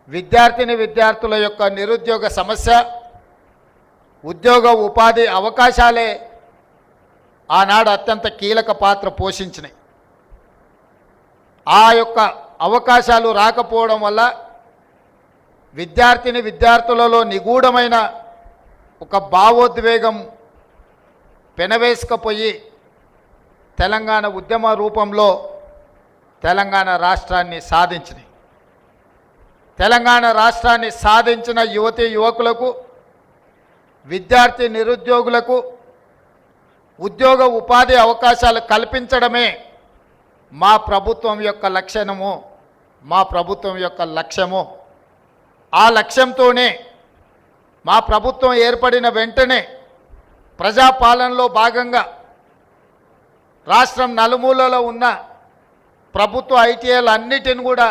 విద్యార్థుల యొక్క నిరుద్యోగ సమస్య, ఉద్యోగ ఉపాధి అవకాశాలే ఆనాడు అత్యంత కీలక పాత్ర పోషించినాయి. ఆ యొక్క అవకాశాలు రాకపోవడం వల్ల విద్యార్థులలో నిగూఢమైన ఒక భావోద్వేగం పెనవేసుకపోయి తెలంగాణ ఉద్యమ రూపంలో తెలంగాణ రాష్ట్రాన్ని సాధించినాయి. తెలంగాణ రాష్ట్రాన్ని సాధించిన యువతీ యువకులకు, విద్యార్థి నిరుద్యోగులకు ఉద్యోగ ఉపాధి అవకాశాలు కల్పించడమే మా ప్రభుత్వం యొక్క లక్ష్యము, మా ప్రభుత్వం యొక్క లక్ష్యము. ఆ లక్ష్యంతోనే మా ప్రభుత్వం ఏర్పడిన వెంటనే ప్రజాపాలనలో భాగంగా రాష్ట్రం నలుమూలలో ఉన్న ప్రభుత్వ ఐటీఐలు అన్నిటిని కూడా